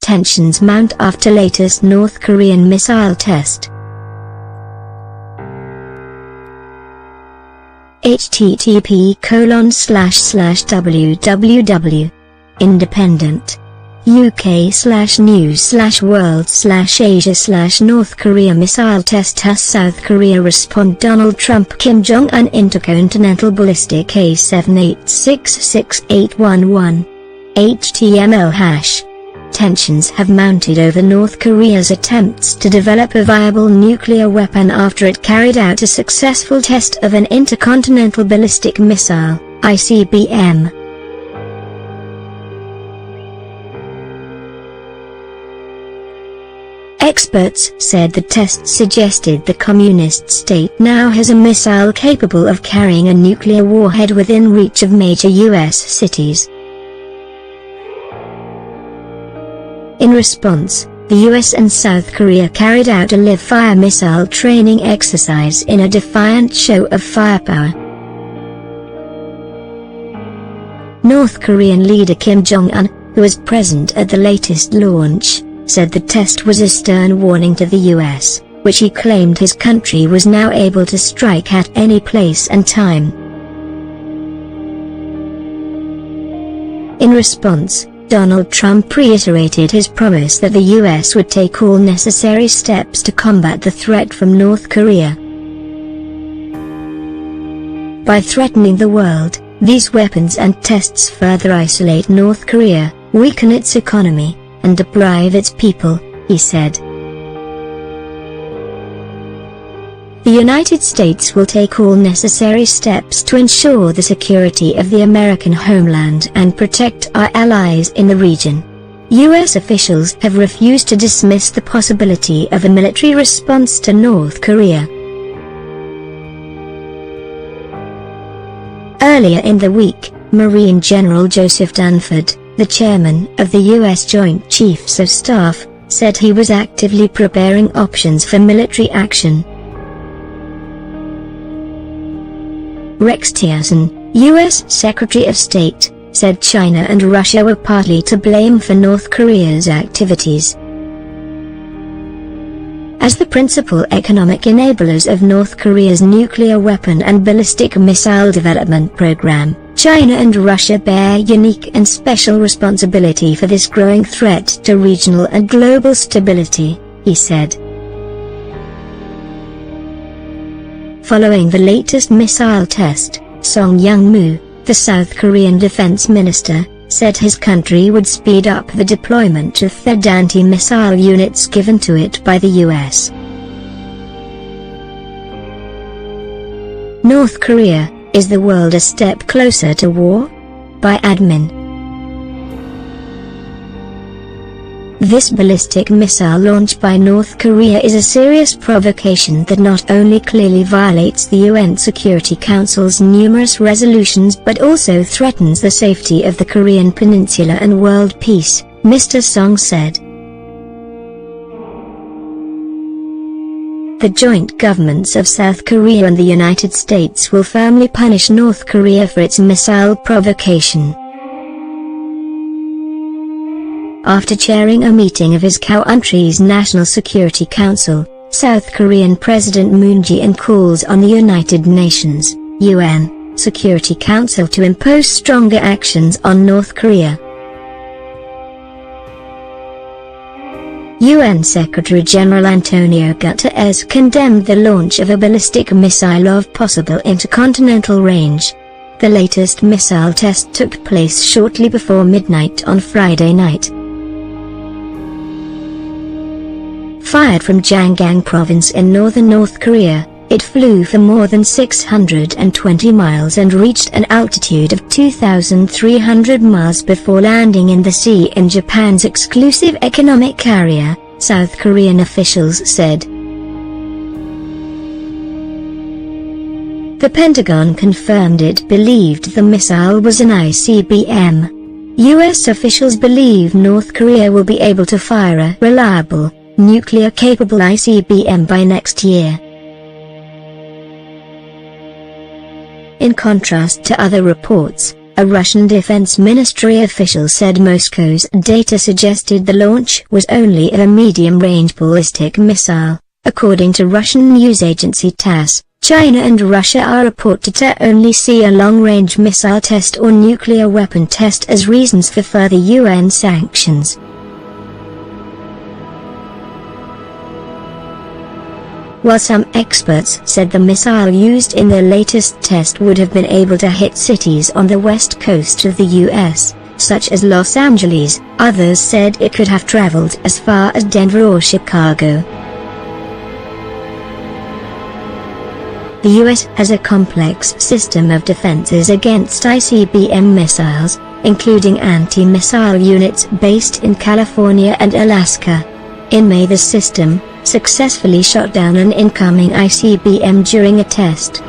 Tensions mount after latest North Korean missile test. http://www. Independent. UK/news/world/Asia/North Korea missile test has South Korea respond. Donald Trump Kim Jong-un intercontinental ballistic A7866811. HTML#. Tensions have mounted over North Korea's attempts to develop a viable nuclear weapon after it carried out a successful test of an intercontinental ballistic missile, ICBM. Experts said the test suggested the communist state now has a missile capable of carrying a nuclear warhead within reach of major U.S. cities. In response, the US and South Korea carried out a live-fire missile training exercise in a defiant show of firepower. North Korean leader Kim Jong-un, who was present at the latest launch, said the test was a stern warning to the US, which he claimed his country was now able to strike at any place and time. In response, Donald Trump reiterated his promise that the U.S. would take all necessary steps to combat the threat from North Korea. By threatening the world, these weapons and tests further isolate North Korea, weaken its economy, and deprive its people, he said. The United States will take all necessary steps to ensure the security of the American homeland and protect our allies in the region. U.S. officials have refused to dismiss the possibility of a military response to North Korea. Earlier in the week, Marine General Joseph Dunford, the chairman of the U.S. Joint Chiefs of Staff, said he was actively preparing options for military action. Rex Tillerson, U.S. Secretary of State, said China and Russia were partly to blame for North Korea's activities. As the principal economic enablers of North Korea's nuclear weapon and ballistic missile development program, China and Russia bear unique and special responsibility for this growing threat to regional and global stability, he said. Following the latest missile test, Song Young-moo, the South Korean defense minister, said his country would speed up the deployment of THAAD anti-missile units given to it by the US. North Korea, is the world a step closer to war? By admin. This ballistic missile launch by North Korea is a serious provocation that not only clearly violates the UN Security Council's numerous resolutions but also threatens the safety of the Korean Peninsula and world peace, Mr. Song said. The joint governments of South Korea and the United States will firmly punish North Korea for its missile provocation. After chairing a meeting of his country's National Security Council, South Korean President Moon Jae-in calls on the United Nations, UN, Security Council to impose stronger actions on North Korea. UN Secretary-General Antonio Guterres condemned the launch of a ballistic missile of possible intercontinental range. The latest missile test took place shortly before midnight on Friday night. Fired from Jangang province in northern North Korea, it flew for more than 620 miles and reached an altitude of 2,300 miles before landing in the sea in Japan's exclusive economic area, South Korean officials said. The Pentagon confirmed it believed the missile was an ICBM. U.S. officials believe North Korea will be able to fire a reliable, nuclear-capable ICBM by next year. In contrast to other reports, a Russian Defense Ministry official said Moscow's data suggested the launch was only of a medium-range ballistic missile. According to Russian news agency TASS, China and Russia are reported to only see a long-range missile test or nuclear weapon test as reasons for further UN sanctions. While some experts said the missile used in the latest test would have been able to hit cities on the west coast of the US, such as Los Angeles, others said it could have traveled as far as Denver or Chicago. The US has a complex system of defenses against ICBM missiles, including anti-missile units based in California and Alaska. In May, the system successfully shot down an incoming ICBM during a test.